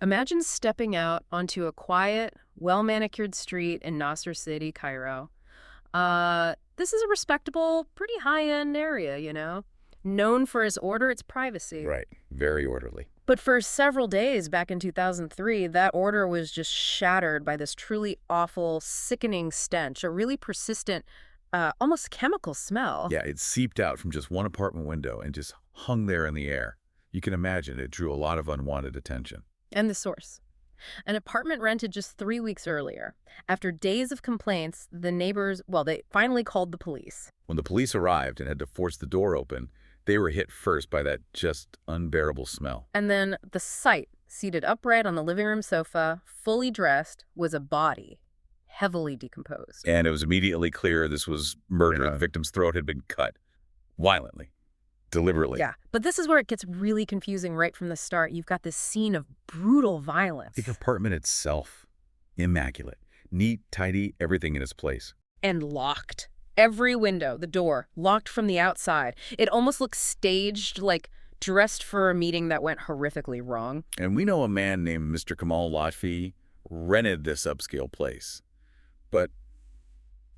Imagine stepping out onto a quiet, well-manicured street in Nasser City, Cairo. This is a respectable, pretty high-end area, known for its order, its privacy. Right. Very orderly. But for several days back in 2003, that order was just shattered by this truly awful, sickening stench, a really persistent, almost chemical smell. Yeah, it seeped out from just one apartment window and just hung there in the air. You can imagine it drew a lot of unwanted attention. And the source. An apartment rented just 3 weeks earlier. After days of complaints, the neighbors, they finally called the police. When the police arrived and had to force the door open, they were hit first by that just unbearable smell. And then the sight, seated upright on the living room sofa, fully dressed, was a body, heavily decomposed. And it was immediately clear this was murder. Yeah. The victim's throat had been cut violently, deliberately. Yeah, but this is where it gets really confusing right from the start. You've got this scene of brutal violence. The apartment itself, immaculate, neat, tidy, everything in its place. And locked. Every window, the door, locked from the outside. It almost looks staged, like dressed for a meeting that went horrifically wrong. And we know a man named Mr. Kamal Lotfy rented this upscale place. But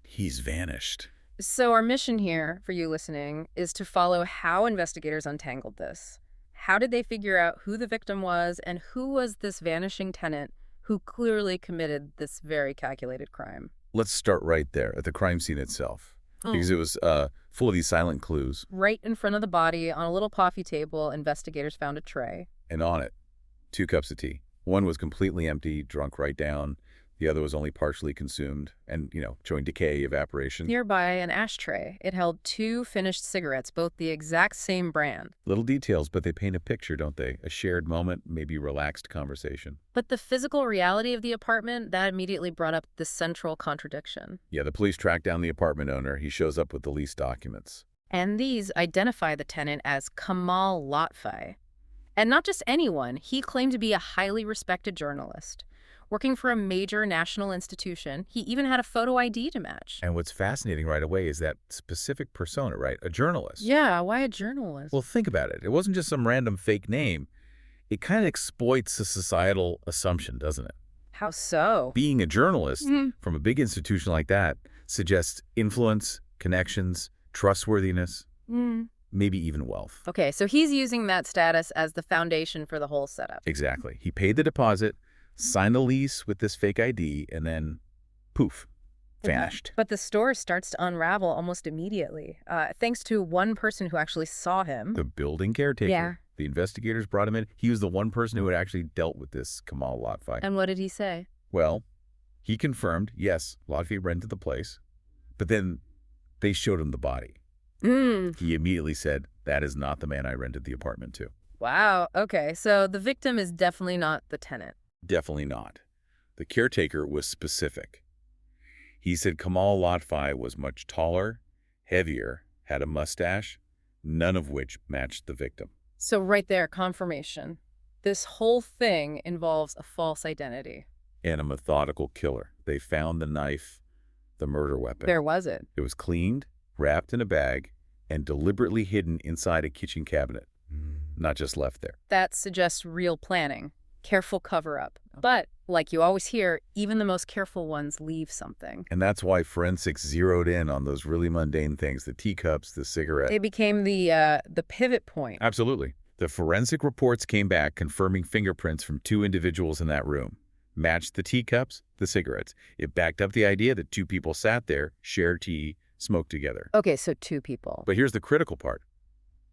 he's vanished. So our mission here, for you listening, is to follow how investigators untangled this. How did they figure out who the victim was and who was this vanishing tenant who clearly committed this very calculated crime? Let's start right there at the crime scene itself, because it was full of these silent clues. Right in front of the body, on a little coffee table, investigators found a tray. And on it, 2 cups of tea. One was completely empty, drunk right down. The other was only partially consumed and, showing decay, evaporation. Nearby, an ashtray. It held 2 finished cigarettes, both the exact same brand. Little details, but they paint a picture, don't they? A shared moment, maybe relaxed conversation. But the physical reality of the apartment, that immediately brought up the central contradiction. Yeah, the police track down the apartment owner. He shows up with the lease documents. And these identify the tenant as Kamal Lotfy. And not just anyone, he claimed to be a highly respected journalist. Working for a major national institution, he even had a photo ID to match. And what's fascinating right away is that specific persona, right? A journalist. Yeah, why a journalist? Well, think about it. It wasn't just some random fake name. It kind of exploits a societal assumption, doesn't it? How so? Being a journalist from a big institution like that suggests influence, connections, trustworthiness, maybe even wealth. Okay, so he's using that status as the foundation for the whole setup. Exactly. He paid the deposit, signed a lease with this fake ID, and then, poof, vanished. But the story starts to unravel almost immediately, thanks to one person who actually saw him. The building caretaker. Yeah. The investigators brought him in. He was the one person who had actually dealt with this Kamal Lotfy. And what did he say? Well, he confirmed, yes, Lotfy rented the place, but then they showed him the body. He immediately said, that is not the man I rented the apartment to. Wow, okay, so the victim is definitely not the tenant. Definitely not. The caretaker was specific. He said Kamal Lotfy was much taller, heavier, had a mustache, none of which matched the victim. So right there, confirmation. This whole thing involves a false identity. And a methodical killer. They found the knife, the murder weapon. Where was it? It was cleaned, wrapped in a bag, and deliberately hidden inside a kitchen cabinet, not just left there. That suggests real planning, careful cover-up. But, like you always hear, even the most careful ones leave something. And that's why forensics zeroed in on those really mundane things, the teacups, the cigarette. They became the pivot point. Absolutely. The forensic reports came back confirming fingerprints from 2 individuals in that room. Matched the teacups, the cigarettes. It backed up the idea that 2 people sat there, shared tea, smoked together. Okay, so 2 people. But here's the critical part.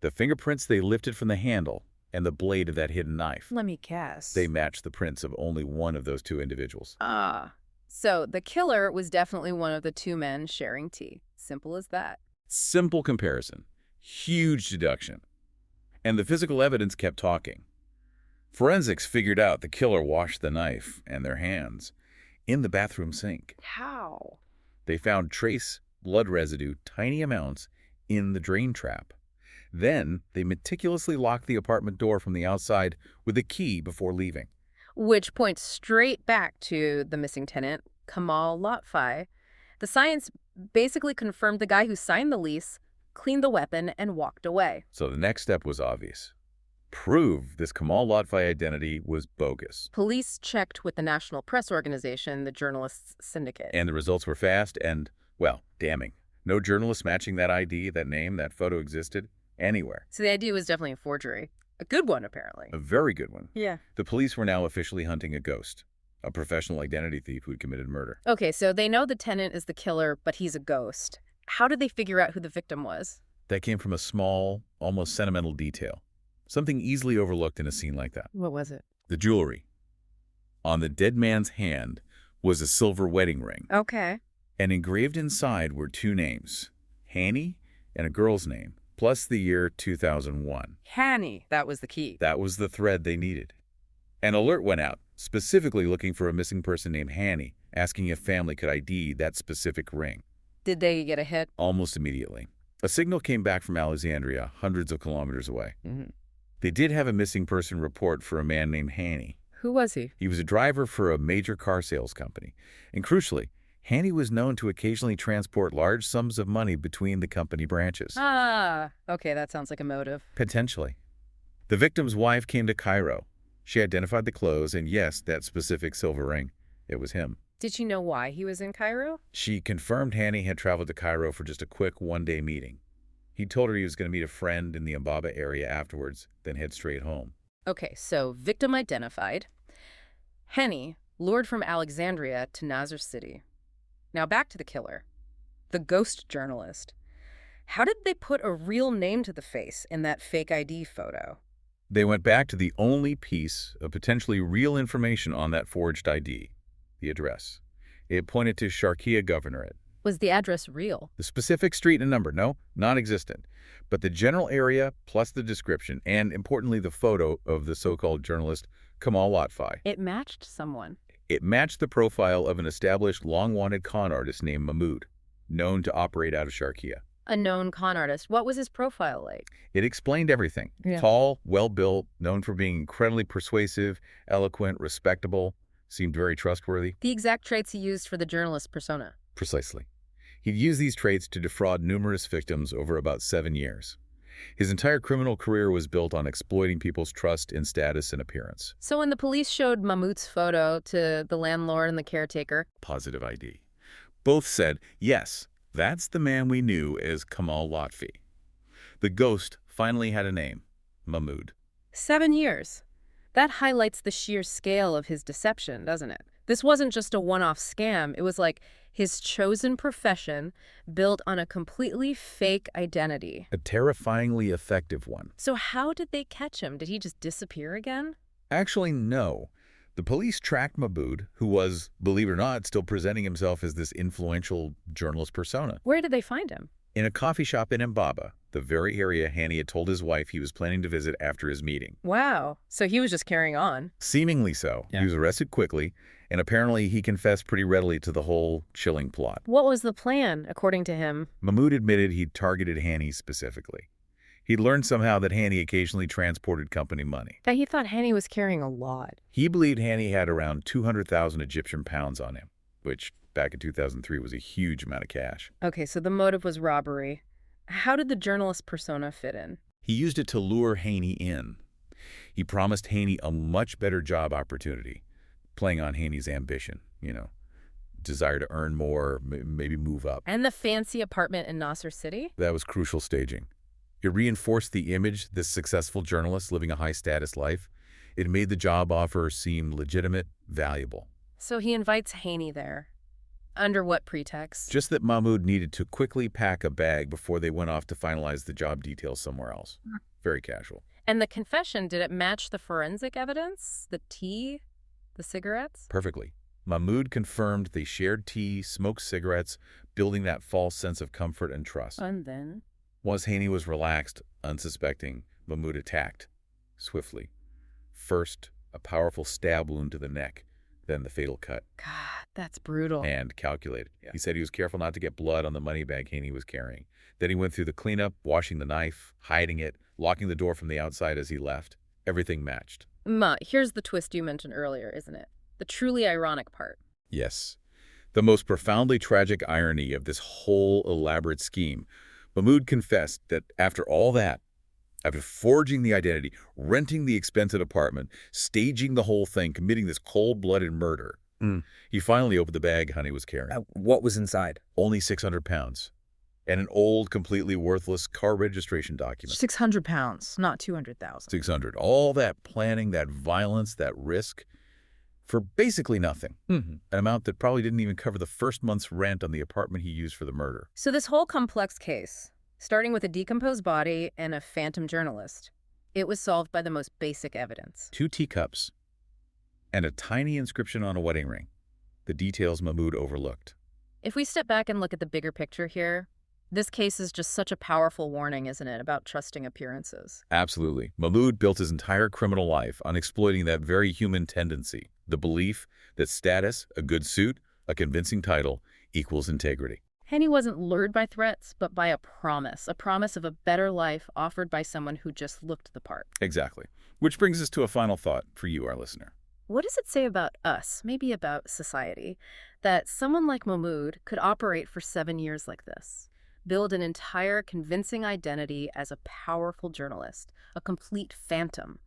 The fingerprints they lifted from the handle and the blade of that hidden knife, Let me guess. they matched the prints of only one of those 2 individuals. So the killer was definitely one of the 2 men sharing tea. Simple as that. Simple comparison. Huge deduction. And the physical evidence kept talking. Forensics figured out the killer washed the knife and their hands in the bathroom sink. How? They found trace blood residue, tiny amounts, in the drain trap. Then they meticulously locked the apartment door from the outside with a key before leaving. Which points straight back to the missing tenant, Kamal Lotfy. The science basically confirmed the guy who signed the lease, cleaned the weapon, and walked away. So the next step was obvious. prove this Kamal Lotfy identity was bogus. Police checked with the national press organization, the Journalists Syndicate. And the results were fast and, well, damning. No journalist matching that ID, that name, that photo existed anywhere. So the idea was definitely a forgery. A good one, apparently. A very good one. Yeah. The police were now officially hunting a ghost, a professional identity thief who'd committed murder. Okay, so they know the tenant is the killer, but he's a ghost. How did they figure out who the victim was? That came from a small, almost sentimental detail. Something easily overlooked in a scene like that. What was it? The jewelry. On the dead man's hand was a silver wedding ring. Okay. And engraved inside were two names, Hany and a girl's name, plus the year 2001. Hany. That was the key. That was the thread they needed. An alert went out, specifically looking for a missing person named Hany, asking if family could ID that specific ring. Did they get a hit? Almost immediately. A signal came back from Alexandria, hundreds of kilometers away. Mm-hmm. They did have a missing person report for a man named Hany. Who was he? He was a driver for a major car sales company. And crucially, Hany was known to occasionally transport large sums of money between the company branches. Ah, okay, that sounds like a motive. Potentially. The victim's wife came to Cairo. She identified the clothes, and yes, that specific silver ring. It was him. Did she know why he was in Cairo? She confirmed Hany had traveled to Cairo for just a quick one-day meeting. He told her he was going to meet a friend in the Mbaba area afterwards, then head straight home. Okay, so victim identified. Hany lured from Alexandria to Nazar City. Now back to the killer, the ghost journalist. How did they put a real name to the face in that fake ID photo? They went back to the only piece of potentially real information on that forged ID, the address. It pointed to Sharqiya Governorate. Was the address real? The specific street and number, no, non-existent. But the general area plus the description and, importantly, the photo of the so-called journalist Kamal Lotfy. It matched someone. It matched the profile of an established, long-wanted con artist named Mahmoud, known to operate out of Sharqiya. A known con artist. What was his profile like? It explained everything. Yeah. Tall, well-built, known for being incredibly persuasive, eloquent, respectable, seemed very trustworthy. The exact traits he used for the journalist persona. Precisely. He'd used these traits to defraud numerous victims over about 7 years. His entire criminal career was built on exploiting people's trust in status and appearance. So when the police showed Mahmoud's photo to the landlord and the caretaker... Positive ID. Both said, yes, that's the man we knew as Kamal Lotfy. The ghost finally had a name, Mahmoud. 7 years. That highlights the sheer scale of his deception, doesn't it? This wasn't just a one-off scam. It was like his chosen profession built on a completely fake identity. A terrifyingly effective one. So how did they catch him? Did he just disappear again? Actually, no. The police tracked Mahmoud, who was, believe it or not, still presenting himself as this influential journalist persona. Where did they find him? In a coffee shop in Mbaba, the very area Hany had told his wife he was planning to visit after his meeting. Wow. So he was just carrying on. Seemingly so. Yeah. He was arrested quickly, and apparently he confessed pretty readily to the whole chilling plot. What was the plan, according to him? Mahmoud admitted he'd targeted Hany specifically. He'd learned somehow that Hany occasionally transported company money. That he thought Hany was carrying a lot. He believed Hany had around 200,000 Egyptian pounds on him, which back in 2003 was a huge amount of cash. Okay, so the motive was robbery. How did the journalist persona fit in? He used it to lure Hany in. He promised Hany a much better job opportunity, playing on Hany's ambition, desire to earn more, maybe move up. And the fancy apartment in Nasser City? That was crucial staging. It reinforced the image this successful journalist living a high-status life. It made the job offer seem legitimate, valuable. So he invites Hany there. Under what pretext? Just that Mahmoud needed to quickly pack a bag before they went off to finalize the job details somewhere else. Very casual. And the confession, did it match the forensic evidence? The tea? The cigarettes? Perfectly. Mahmoud confirmed they shared tea, smoked cigarettes, building that false sense of comfort and trust. And then? Once Hany was relaxed, unsuspecting, Mahmoud attacked. Swiftly. First, a powerful stab wound to the neck, then the fatal cut. God, that's brutal. And calculated. Yeah. He said he was careful not to get blood on the money bag Hany was carrying. Then he went through the cleanup, washing the knife, hiding it, locking the door from the outside as he left. Everything matched. Here's the twist you mentioned earlier, isn't it? The truly ironic part. Yes. The most profoundly tragic irony of this whole elaborate scheme. Mahmoud confessed that after all that, After forging the identity, renting the expensive apartment, staging the whole thing, committing this cold-blooded murder, Mm. he finally opened the bag Hany was carrying. What was inside? Only 600 pounds. And an old, completely worthless car registration document. 600 pounds, not 200,000. 600. All that planning, that violence, that risk, for basically nothing. Mm-hmm. An amount that probably didn't even cover the first month's rent on the apartment he used for the murder. So this whole complex case, starting with a decomposed body and a phantom journalist, it was solved by the most basic evidence. 2 teacups and a tiny inscription on a wedding ring. The details Mahmoud overlooked. If we step back and look at the bigger picture here, this case is just such a powerful warning, isn't it, about trusting appearances? Absolutely. Mahmoud built his entire criminal life on exploiting that very human tendency, the belief that status, a good suit, a convincing title, equals integrity. Hany wasn't lured by threats, but by a promise of a better life offered by someone who just looked the part. Exactly. Which brings us to a final thought for you, our listener. What does it say about us, maybe about society, that someone like Mahmoud could operate for 7 years like this? Build an entire convincing identity as a powerful journalist, a complete phantom,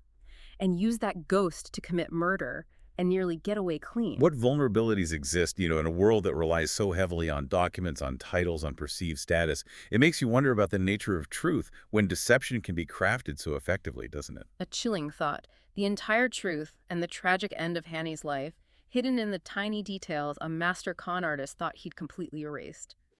and use that ghost to commit murder and nearly get away clean. What vulnerabilities exist, in a world that relies so heavily on documents, on titles, on perceived status? It makes you wonder about the nature of truth when deception can be crafted so effectively, doesn't it? A chilling thought. The entire truth and the tragic end of Hany's life, hidden in the tiny details a master con artist thought he'd completely erased.